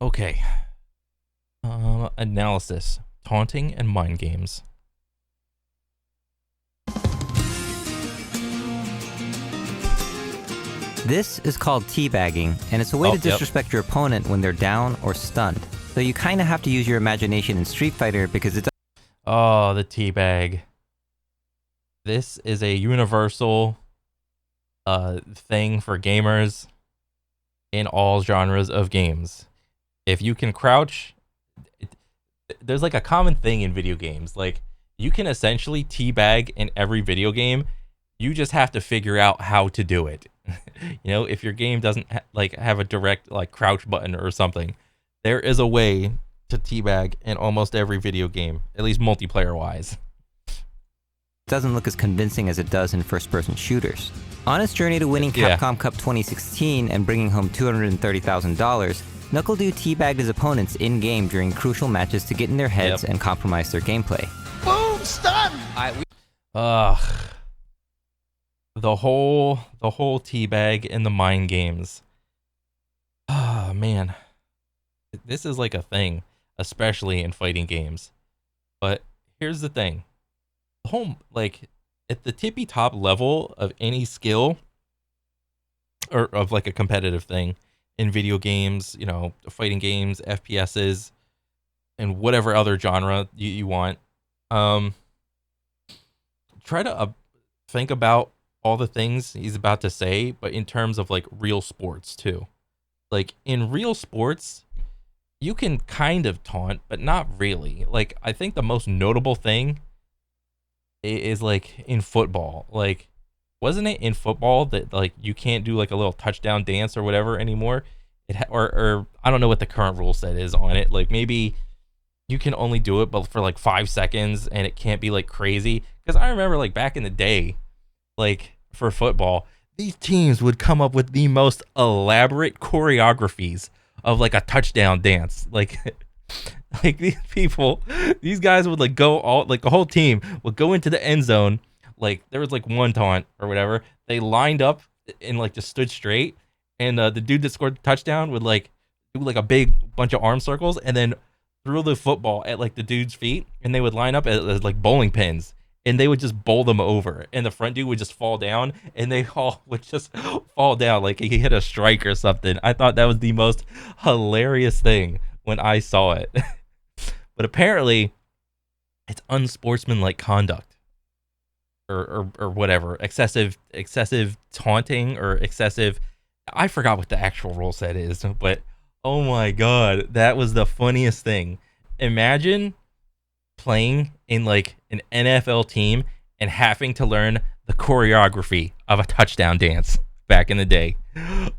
Okay. Analysis. Taunting and mind games. This is called teabagging, and it's a way to Yep. disrespect your opponent when they're down or stunned. So you kind of have to use your imagination in Street Fighter because it's Oh, the teabag. This is a universal thing for gamers in all genres of games. If you can crouch, there's like a common thing in video games. Like you can essentially teabag in every video game. You just have to figure out how to do it. If your game doesn't have a direct like crouch button or something, there is a way to teabag in almost every video game, at least multiplayer wise. doesn't look as convincing as it does in first-person shooters. On its journey to winning Yeah. Capcom Cup 2016 and bringing home $230,000, NuckleDu teabagged his opponents in-game during crucial matches to get in their heads Yep. and compromise their gameplay. Boom! Stun! Ugh. The whole teabag and the mind games. Ah, man. This is like a thing, especially in fighting games. But here's the thing. The whole at the tippy top level of any skill or of like a competitive thing in video games, fighting games, FPSs, and whatever other genre you want. Try to think about all the things he's about to say, but in terms of like real sports too. Like in real sports, you can kind of taunt, but not really. Like I think the most notable thing is like in football. Like wasn't it in football that like you can't do like a little touchdown dance or whatever anymore? Or I don't know what the current rule set is on it. Like maybe you can only do it but for like 5 seconds and it can't be like crazy. Because I remember like back in the day, like for football, these teams would come up with the most elaborate choreographies of like a touchdown dance. Like like these guys would like go all like the whole team would go into the end zone. Like there was like one taunt or whatever. They lined up and like just stood straight, and the dude that scored the touchdown would like do like a big bunch of arm circles and then threw the football at like the dude's feet, and they would line up as like bowling pins, and they would just bowl them over, and the front dude would just fall down, and they all would just fall down like he hit a strike or something. I thought that was the most hilarious thing when I saw it. But apparently it's unsportsmanlike conduct or whatever, excessive taunting or excessive, I forgot what the actual rule set is, but oh my god, that was the funniest thing. Imagine playing in like an NFL team and having to learn the choreography of a touchdown dance back in the day.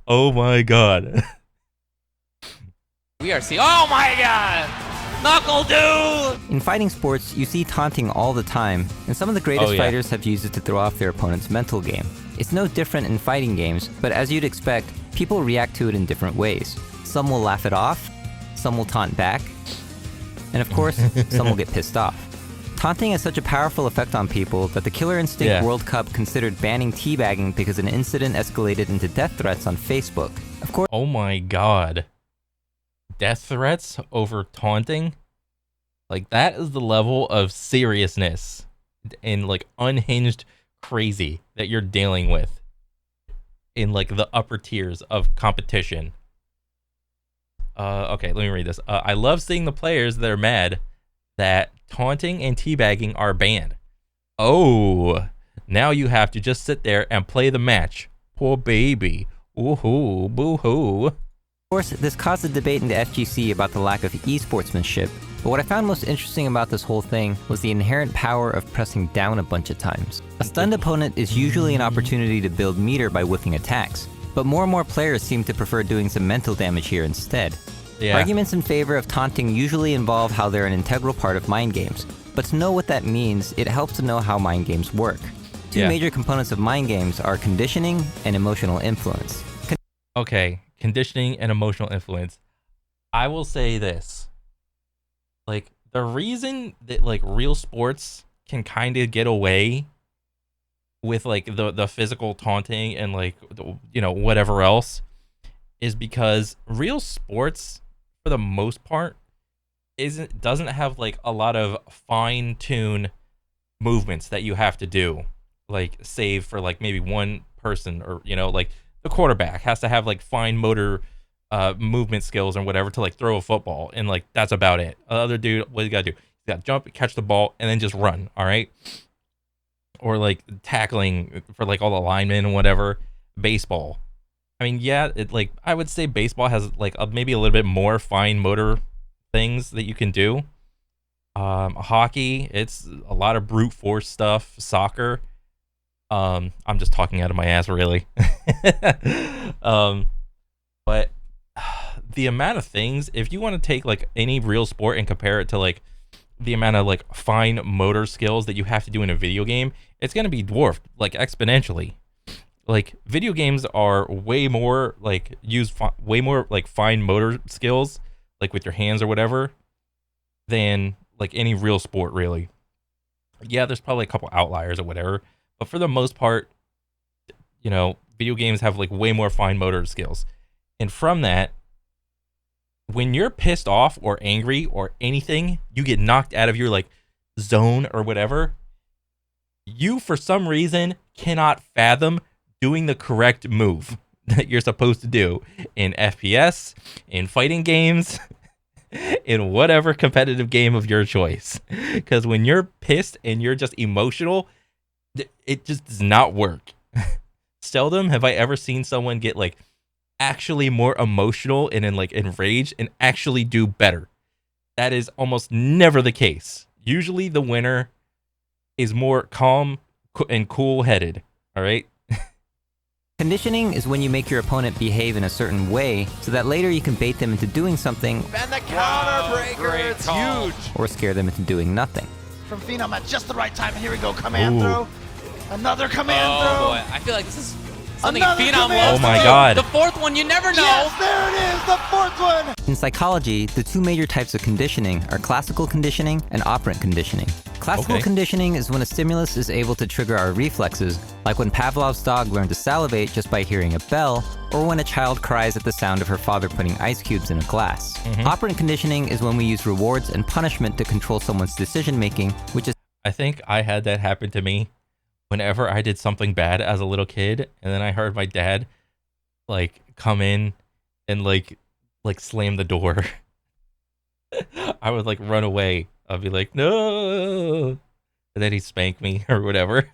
Oh my god. We are seeing. Oh my god! Knuckle Dude! In fighting sports, you see taunting all the time, and some of the greatest Oh, yeah. fighters have used it to throw off their opponent's mental game. It's no different in fighting games, but as you'd expect, people react to it in different ways. Some will laugh it off, some will taunt back, and of course, some will get pissed off. Taunting has such a powerful effect on people that the Killer Instinct Yeah. World Cup considered banning teabagging because an incident escalated into death threats on Facebook. Of course, Oh my god. Death threats over taunting? Like that is the level of seriousness and like unhinged crazy that you're dealing with in like the upper tiers of competition. Okay, let me read this. I love seeing the players that are mad that taunting and teabagging are banned. Oh, now you have to just sit there and play the match. Poor baby. Woohoo, boo-hoo. this caused a debate in the FGC about the lack of e-sportsmanship, but what I found most interesting about this whole thing was the inherent power of pressing down a bunch of times. A stunned opponent is usually an opportunity to build meter by whiffing attacks, but more and more players seem to prefer doing some mental damage here instead. Yeah. Arguments in favor of taunting usually involve how they're an integral part of mind games, but to know what that means, it helps to know how mind games work. Two Yeah. major components of mind games are conditioning and emotional influence. Okay, conditioning and emotional influence. I will say this. Like the reason that like real sports can kind of get away with like the physical taunting and like whatever else is because real sports for the most part, doesn't have like a lot of fine tune movements that you have to do, like save for like maybe one person, or like the quarterback has to have like fine motor movement skills or whatever to like throw a football, and like that's about it. Other dude, what you gotta do? You gotta jump, catch the ball, and then just run. All right. Or like tackling for like all the linemen and whatever. Baseball. I mean, yeah, I would say baseball has like maybe a little bit more fine motor things that you can do. Hockey, it's a lot of brute force stuff. Soccer, I'm just talking out of my ass, really. But the amount of things, if you want to take like any real sport and compare it to like the amount of like fine motor skills that you have to do in a video game, it's going to be dwarfed like exponentially. Like video games are way more like way more like fine motor skills, like with your hands or whatever, than like any real sport, really. Yeah, there's probably a couple outliers or whatever, but for the most part, video games have like way more fine motor skills. And from that, when you're pissed off or angry or anything, you get knocked out of your like zone or whatever, you for some reason cannot fathom doing the correct move that you're supposed to do in FPS, in fighting games, in whatever competitive game of your choice. Because when you're pissed and you're just emotional, it just does not work. Seldom have I ever seen someone get like actually more emotional and then like enraged and actually do better. That is almost never the case. Usually the winner is more calm and cool-headed. All right. Conditioning is when you make your opponent behave in a certain way so that later you can bait them into doing something And the counter breaker, it's huge. or scare them into doing nothing. From Phenom at just the right time. Here we go, command throw. Another command Oh throw. boy, I feel like this is something Another Phenom command loves. Oh my throw. God. The fourth one, you never know. Yes, there it is, the fourth one. In psychology, the two major types of conditioning are classical conditioning and operant conditioning. Classical Okay. conditioning is when a stimulus is able to trigger our reflexes, like when Pavlov's dog learned to salivate just by hearing a bell, or when a child cries at the sound of her father putting ice cubes in a glass. Operant conditioning is when we use rewards and punishment to control someone's decision-making, which is I think I had that happen to me whenever I did something bad as a little kid, and then I heard my dad like come in and like slam the door. I would like run away. I'd be like, no, and then he'd spank me or whatever.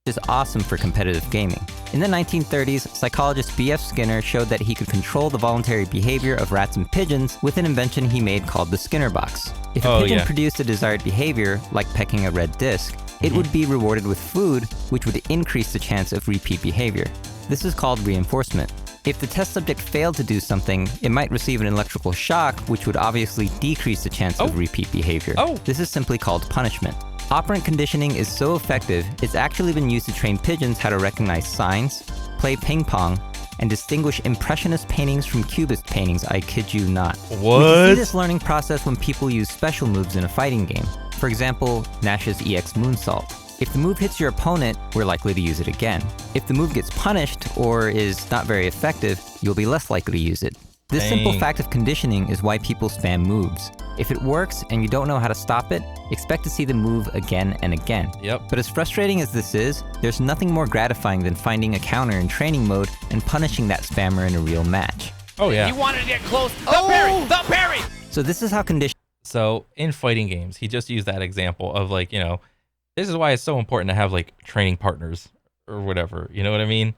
is awesome for competitive gaming. In the 1930s, psychologist B.F. Skinner showed that he could control the voluntary behavior of rats and pigeons with an invention he made called the Skinner box. If a pigeon produced a desired behavior, like pecking a red disc, it would be rewarded with food, which would increase the chance of repeat behavior. This is called reinforcement. If the test subject failed to do something, it might receive an electrical shock, which would obviously decrease the chance of repeat behavior. This is simply called punishment. Operant conditioning is so effective, it's actually been used to train pigeons how to recognize signs, play ping pong, and distinguish Impressionist paintings from Cubist paintings, I kid you not. What? We can see this learning process when people use special moves in a fighting game. For example, Nash's EX Moonsault. If the move hits your opponent, we're likely to use it again. If the move gets punished or is not very effective, you'll be less likely to use it. This simple fact of conditioning is why people spam moves. If it works and you don't know how to stop it, expect to see the move again and again. Yep. But as frustrating as this is, there's nothing more gratifying than finding a counter in training mode and punishing that spammer in a real match. Oh yeah. He wanted to get close. The parry! The parry! So this is how conditioning So in fighting games, he just used that example of like, this is why it's so important to have like training partners or whatever. You know what I mean?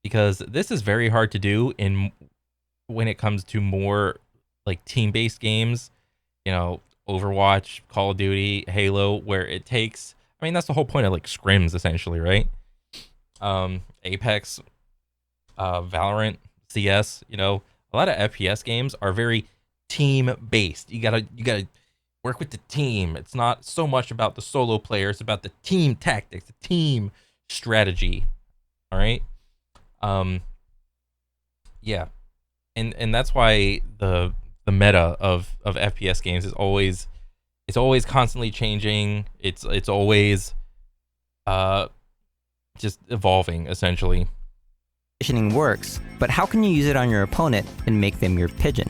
Because this is very hard to do when it comes to more like team-based games, Overwatch, Call of Duty, Halo, where it takes, that's the whole point of like scrims essentially, right? Apex, Valorant, CS, a lot of FPS games are very team-based. You gotta work with the team. It's not so much about the solo player, it's about the team tactics, the team strategy. All right? Yeah. And that's why the meta of FPS games is always constantly changing. It's always just evolving essentially. works, but how can you use it on your opponent and make them your pigeon?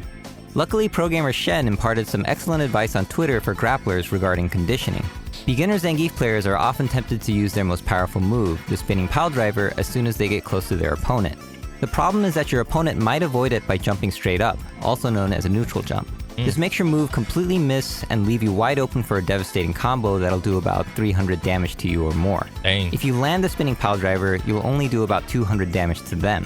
Luckily, programmer Shen imparted some excellent advice on Twitter for grapplers regarding conditioning. Beginner Zangief players are often tempted to use their most powerful move, the spinning piledriver, as soon as they get close to their opponent. The problem is that your opponent might avoid it by jumping straight up, also known as a neutral jump. This makes your move completely miss and leave you wide open for a devastating combo that'll do about 300 damage to you or more. Dang. If you land the spinning piledriver, you'll only do about 200 damage to them.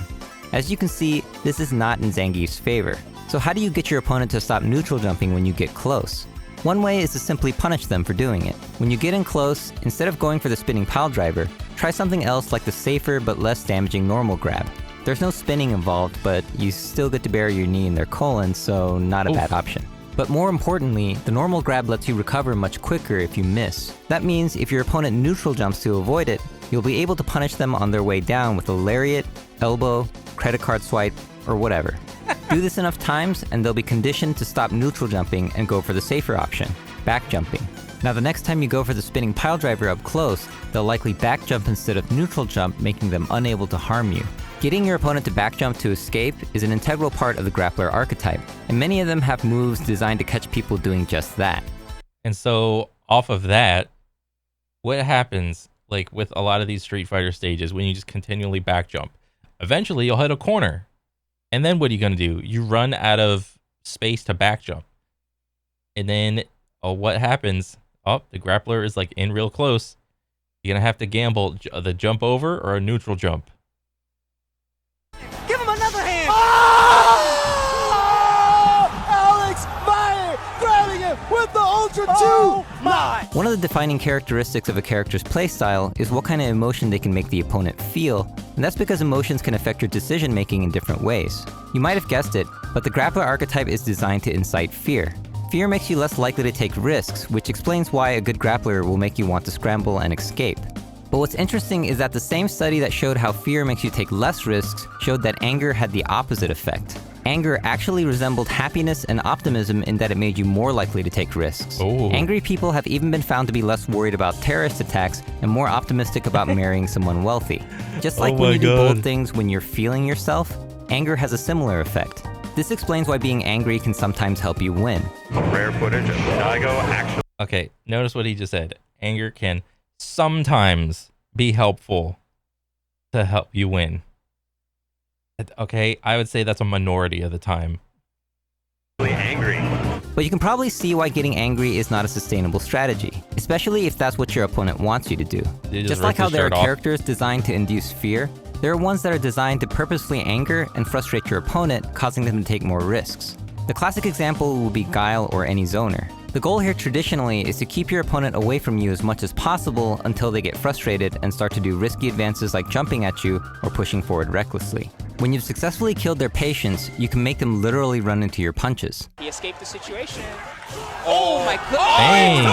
As you can see, this is not in Zangief's favor. So how do you get your opponent to stop neutral jumping when you get close? One way is to simply punish them for doing it. When you get in close, instead of going for the spinning piledriver, try something else like the safer but less damaging normal grab. There's no spinning involved, but you still get to bury your knee in their colon, so not a bad option. But more importantly, the normal grab lets you recover much quicker if you miss. That means if your opponent neutral jumps to avoid it, you'll be able to punish them on their way down with a lariat, elbow, credit card swipe, or whatever. Do this enough times and they'll be conditioned to stop neutral jumping and go for the safer option, back jumping. Now the next time you go for the spinning piledriver up close, they'll likely back jump instead of neutral jump, making them unable to harm you. Getting your opponent to back jump to escape is an integral part of the grappler archetype, and many of them have moves designed to catch people doing just that. And so off of that, what happens like with a lot of these Street Fighter stages when you just continually back jump? Eventually you'll hit a corner. And then what are you going to do? You run out of space to back jump. And then what happens? Oh, the grappler is like in real close. You're going to have to gamble the jump over or a neutral jump. Give him another hand! Oh! Alex Meyer grabbing it with the Ultra 2! Oh my! One of the defining characteristics of a character's playstyle is what kind of emotion they can make the opponent feel, and that's because emotions can affect your decision making in different ways. You might have guessed it, but the grappler archetype is designed to incite fear. Fear makes you less likely to take risks, which explains why a good grappler will make you want to scramble and escape. But what's interesting is that the same study that showed how fear makes you take less risks showed that anger had the opposite effect. Anger actually resembled happiness and optimism in that it made you more likely to take risks. Oh. Angry people have even been found to be less worried about terrorist attacks and more optimistic about marrying someone wealthy. Just like when you do bold things when you're feeling yourself, anger has a similar effect. This explains why being angry can sometimes help you win. Rare footage of Daigo actually. Okay, notice what he just said. Anger can sometimes be helpful to help you win. Okay, I would say that's a minority of the time. Angry. But you can probably see why getting angry is not a sustainable strategy, especially if that's what your opponent wants you to do. You Just rip like how his there are shirt off. characters designed to induce fear, there are ones that are designed to purposefully anger and frustrate your opponent, causing them to take more risks. The classic example will be Guile or any zoner. The goal here traditionally is to keep your opponent away from you as much as possible until they get frustrated and start to do risky advances like jumping at you or pushing forward recklessly. When you've successfully killed their patience, you can make them literally run into your punches. He escaped the situation. Oh my goodness! Dang.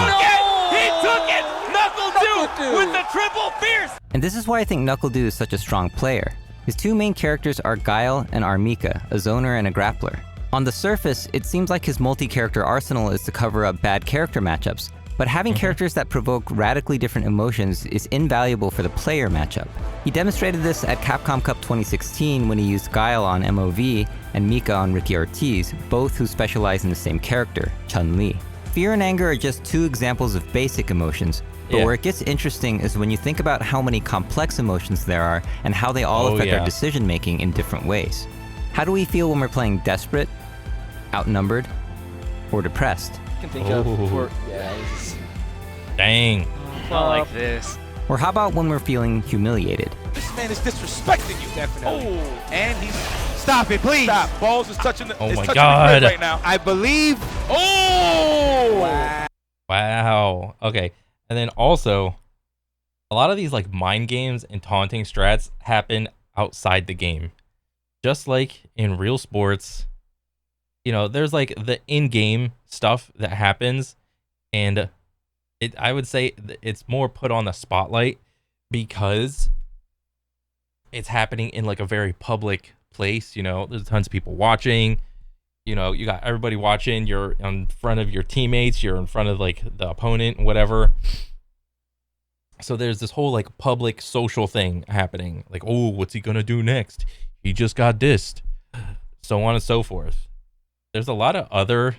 He took it! Knuckle Dude with the triple fierce! And this is why I think NuckleDu is such a strong player. His two main characters are Guile and Armika, a zoner and a grappler. On the surface, it seems like his multi-character arsenal is to cover up bad character matchups, but having characters that provoke radically different emotions is invaluable for the player matchup. He demonstrated this at Capcom Cup 2016 when he used Guile on MOV and Mika on Ricky Ortiz, both who specialize in the same character, Chun-Li. Fear and anger are just two examples of basic emotions, but where it gets interesting is when you think about how many complex emotions there are and how they all affect our decision making in different ways. How do we feel when we're playing desperate, outnumbered, or depressed? Can think of Dang. Not like this. Or how about when we're feeling humiliated? this man is disrespecting you. Definitely. Oh. And he's Stop it, please. stop. Balls is touching the. Oh is my touching God. The crib right now. I believe. Oh. Wow. Wow. Okay. And then also, a lot of these like mind games and taunting strats happen outside the game. Just like in real sports, you know, there's like the in-game stuff that happens, and I would say it's more put on the spotlight because it's happening in like a very public place. You know, there's tons of people watching. You know, you got everybody watching. You're in front of your teammates. You're in front of like the opponent, whatever. So there's this whole like public social thing happening. Like, oh, what's he gonna do next? He just got dissed. So on and so forth. there's a lot of other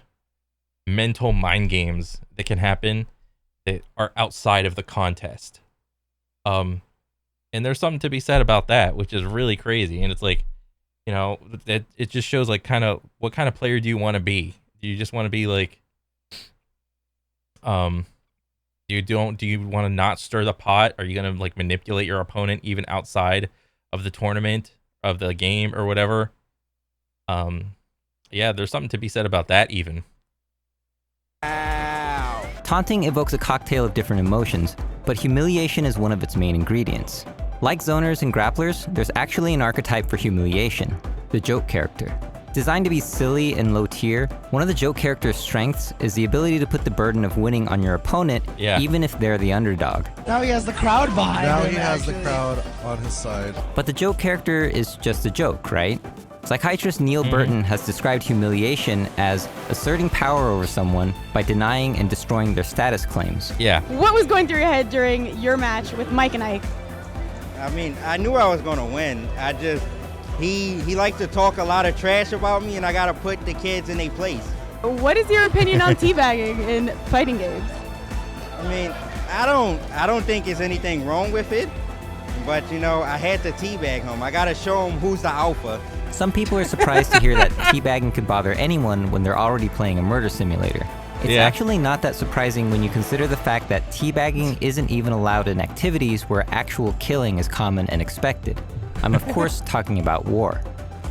mental mind games that can happen that are outside of the contest. And there's something to be said about that, which is really crazy. And it's like, it just shows like kind of what kind of player do you want to be? Do you just want to be like, do you want to not stir the pot? Are you gonna like manipulate your opponent even outside of the tournament, of the game, or whatever? Yeah, there's something to be said about that even. Taunting evokes a cocktail of different emotions, but humiliation is one of its main ingredients. Like zoners and grapplers, there's actually an archetype for humiliation, the joke character. Designed to be silly and low tier, one of the joke character's strengths is the ability to put the burden of winning on your opponent, even if they're the underdog. Now he has the crowd behind him. Now he has the crowd on his side. But the joke character is just a joke, right? Psychiatrist Neil Burton has described humiliation as asserting power over someone by denying and destroying their status claims. Yeah. What was going through your head during your match with Mike and Ike? I mean, I knew I was going to win. He liked to talk a lot of trash about me, and I got to put the kids in their place. What is your opinion on teabagging in fighting games? I mean, I don't think there's anything wrong with it, but I had to teabag him. I got to show him who's the alpha. Some people are surprised to hear that teabagging could bother anyone when they're already playing a murder simulator. It's actually not that surprising when you consider the fact that teabagging isn't even allowed in activities where actual killing is common and expected. I'm of course talking about war.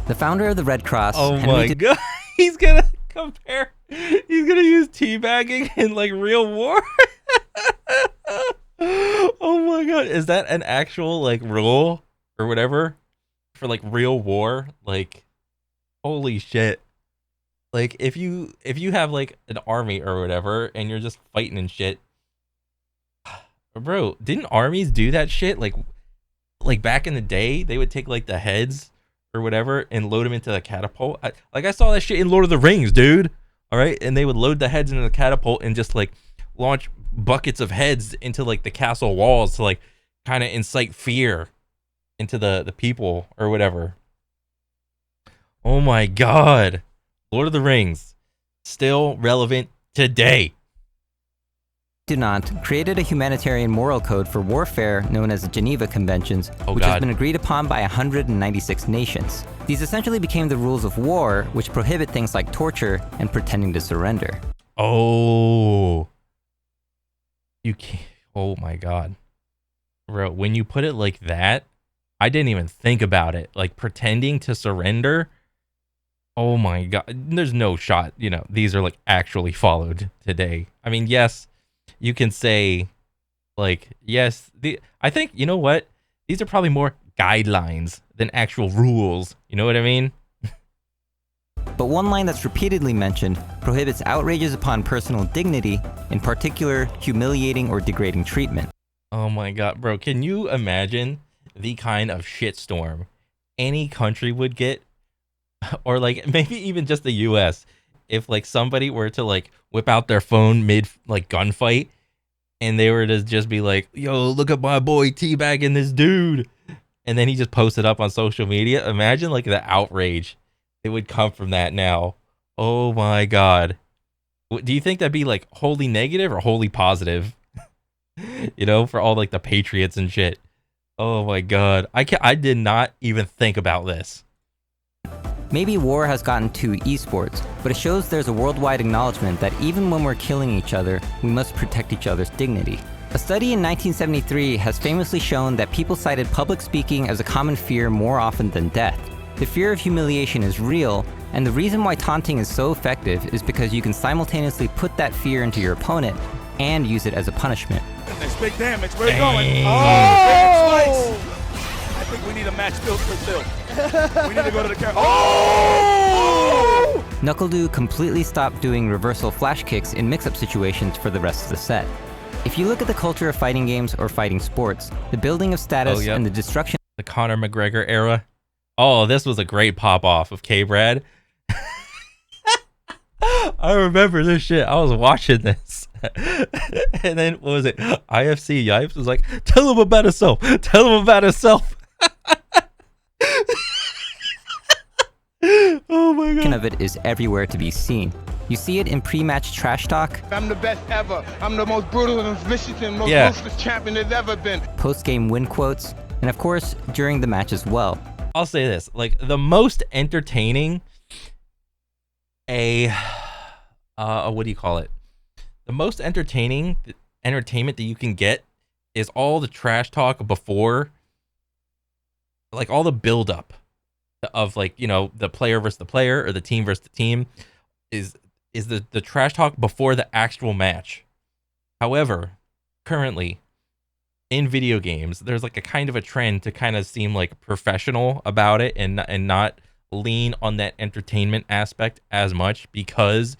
The founder of the Red Cross, oh my god, he's gonna use teabagging in like real war. Oh my god, is that an actual like rule or whatever for like real war? Like, holy shit. Like if you have like an army or whatever and you're just fighting and shit, bro, didn't armies do that shit? Like back in the day, they would take like the heads or whatever and load them into the catapult. I saw that shit in Lord of the Rings, dude. All right, and they would load the heads into the catapult and just like launch buckets of heads into like the castle walls to like kind of incite fear into the people or whatever. Oh my god. Lord of the Rings, still relevant today. Dunant created a humanitarian moral code for warfare known as the Geneva Conventions, which has been agreed upon by 196 nations. These essentially became the rules of war, which prohibit things like torture and pretending to surrender. Oh. You can't. Oh my god. Bro, when you put it like that, I didn't even think about it. Like pretending to surrender. Oh my god. There's no shot, these are like actually followed today. I mean, yes, you can say like, yes, I think, you know what? These are probably more guidelines than actual rules. You know what I mean? But one line that's repeatedly mentioned prohibits outrages upon personal dignity, in particular, humiliating or degrading treatment. Oh my god, bro. Can you imagine the kind of shitstorm any country would get? Or like maybe even just the US, if like somebody were to like whip out their phone mid like gunfight and they were to just be like, yo, look at my boy teabagging this dude, and then he just posted up on social media. Imagine like the outrage that would come from that now. Oh my god. Do you think that'd be like wholly negative or wholly positive? For all like the patriots and shit. Oh my god. I did not even think about this. Maybe war has gotten to esports, but it shows there's a worldwide acknowledgement that even when we're killing each other, we must protect each other's dignity. A study in 1973 has famously shown that people cited public speaking as a common fear more often than death. The fear of humiliation is real, and the reason why taunting is so effective is because you can simultaneously put that fear into your opponent and use it as a punishment. That's big damage. Where are you going? Oh! I think we need a match built for Bill. We need to go to the camera. Oh! NuckleDu completely stopped doing reversal flash kicks in mix-up situations for the rest of the set. If you look at the culture of fighting games or fighting sports, the building of status and the destruction... The Conor McGregor era. Oh, this was a great pop-off of K-Brad. I remember this shit. I was watching this. And then, what was it? IFC Yipes was like, tell him about himself. Tell him about himself. Oh my version of it is everywhere to be seen. You see it in pre-match trash talk. I'm the best ever. I'm the most brutal and vicious and most ruthless champion there's ever been. Post-game win quotes, and of course, during the match as well. I'll say this, like the most entertaining what do you call it? The most entertaining entertainment that you can get is all the trash talk before, like all the build up of like, you know, the player versus the player or the team versus the team is the trash talk before the actual match. However, currently in video games, there's like a kind of a trend to kind of seem like professional about it and not lean on that entertainment aspect as much because,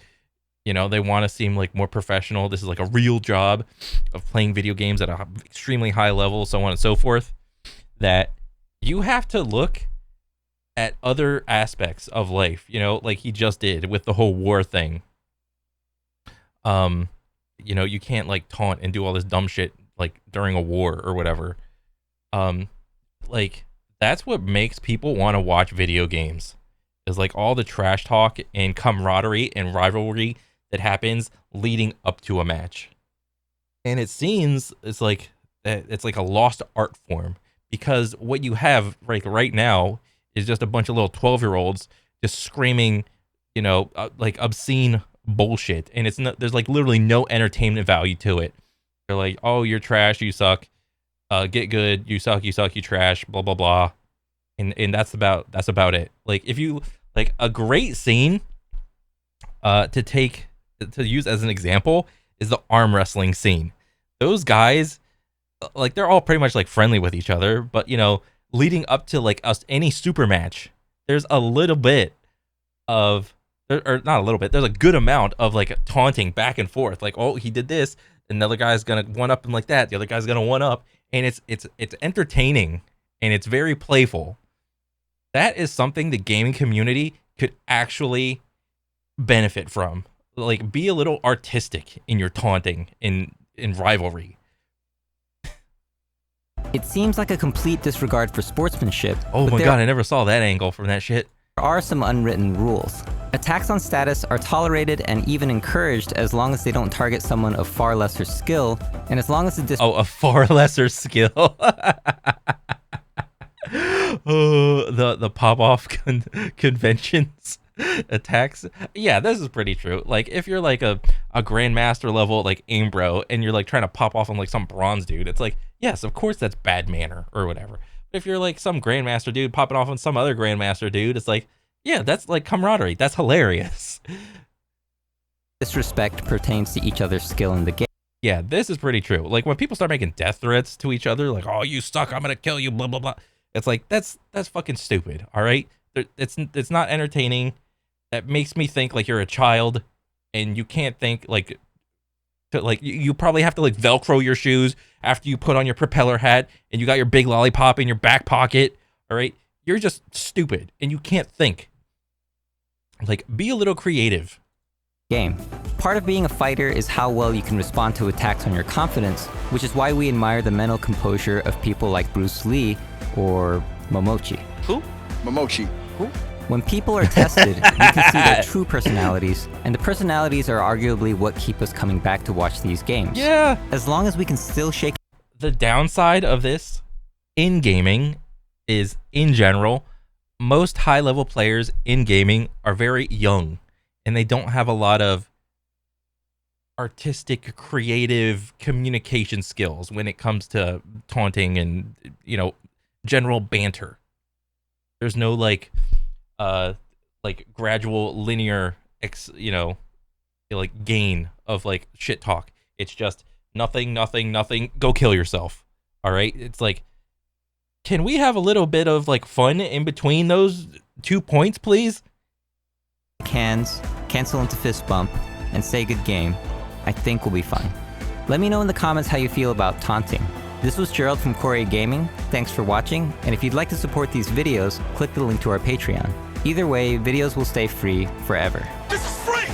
you know, they want to seem like more professional. This is like a real job of playing video games at an extremely high level, so on and so forth, that you have to look at other aspects of life, you know, like he just did with the whole war thing. You know, you can't like taunt and do all this dumb shit like during a war or whatever. Like that's what makes people want to watch video games, is like all the trash talk and camaraderie and rivalry that happens leading up to a match. And it seems it's like a lost art form, because what you have right now is just a bunch of little 12-year-olds just screaming, you know, like obscene bullshit, and there's like literally no entertainment value to it. They're like, oh, you're trash, you suck, get good, you suck, you trash, blah blah blah, and that's about it. Like if you like a great scene to use as an example is the arm wrestling scene. Those guys, like they're all pretty much like friendly with each other, but you know, leading up to like any super match, there's a little bit of, or not a little bit, there's a good amount of like taunting back and forth, like, oh, he did this, another guy's gonna one up him like that, the other guy's gonna one up, and it's entertaining and it's very playful. That is something the gaming community could actually benefit from. Like, be a little artistic in your taunting in rivalry. It seems like a complete disregard for sportsmanship. Oh my god, I never saw that angle from that shit. There are some unwritten rules. Attacks on status are tolerated and even encouraged as long as they don't target someone of far lesser skill, and as long as a far lesser skill. Oh, the pop-off conventions attacks. Yeah, this is pretty true. Like if you're like a grandmaster level like aim bro and you're like trying to pop off on like some bronze dude, it's like, yes, of course that's bad manner or whatever. But if you're like some grandmaster dude popping off on some other grandmaster dude, it's like, yeah, that's like camaraderie. That's hilarious. Disrespect pertains to each other's skill in the game. Yeah, this is pretty true. Like when people start making death threats to each other, like, oh, you suck, I'm gonna kill you, blah blah blah. It's like that's fucking stupid. All right, it's not entertaining. That makes me think like you're a child, and you can't think like you probably have to like Velcro your shoes after you put on your propeller hat, and you got your big lollipop in your back pocket. All right, you're just stupid, and you can't think. Like, be a little creative. Game. Part of being a fighter is how well you can respond to attacks on your confidence, which is why we admire the mental composure of people like Bruce Lee or Momochi. Who? Momochi. Who? When people are tested, you can see their true personalities, and the personalities are arguably what keep us coming back to watch these games. Yeah. As long as we can still shake. The downside of this in gaming is, in general, most high-level players in gaming are very young, and they don't have a lot of artistic, creative communication skills when it comes to taunting and, you know, general banter. There's no like gradual linear gain of like shit talk. It's just nothing, go kill yourself. All right, it's like, can we have a little bit of like fun in between those 2 points, please? Hands, cancel into fist bump, and say good game. I think we'll be fine. Let me know in the comments how you feel about taunting. This was Gerald from Corey Gaming. Thanks for watching, and if you'd like to support these videos, click the link to our Patreon. Either way, videos will stay free forever. This is free!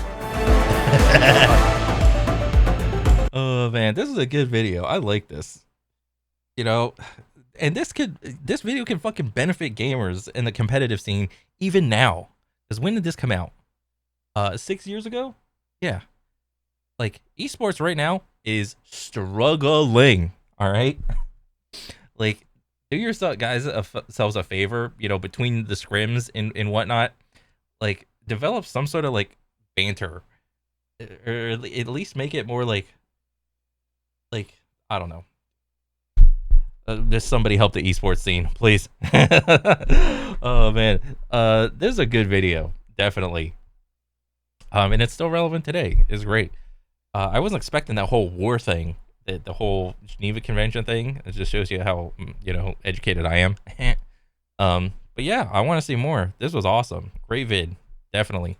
Oh man, this is a good video. I like this. You know, and this video can fucking benefit gamers in the competitive scene even now. Because when did this come out? 6 years ago? Yeah. Like, esports right now is struggling. All right. Like, do yourself, guys, selves a favor, you know, between the scrims and whatnot. Like, develop some sort of like banter, or at least make it more like I don't know. Just somebody help the esports scene, please. Oh man, this is a good video, definitely. And it's still relevant today. It's great. I wasn't expecting that whole war thing, the whole Geneva Convention thing. It just shows you how, you know, educated I am. But yeah, I want to see more. This was awesome. Great vid, definitely.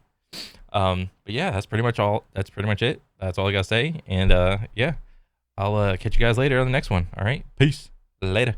But yeah, that's pretty much all. That's pretty much it. That's all I gotta say. And yeah, I'll catch you guys later on the next one. All right, peace. Later.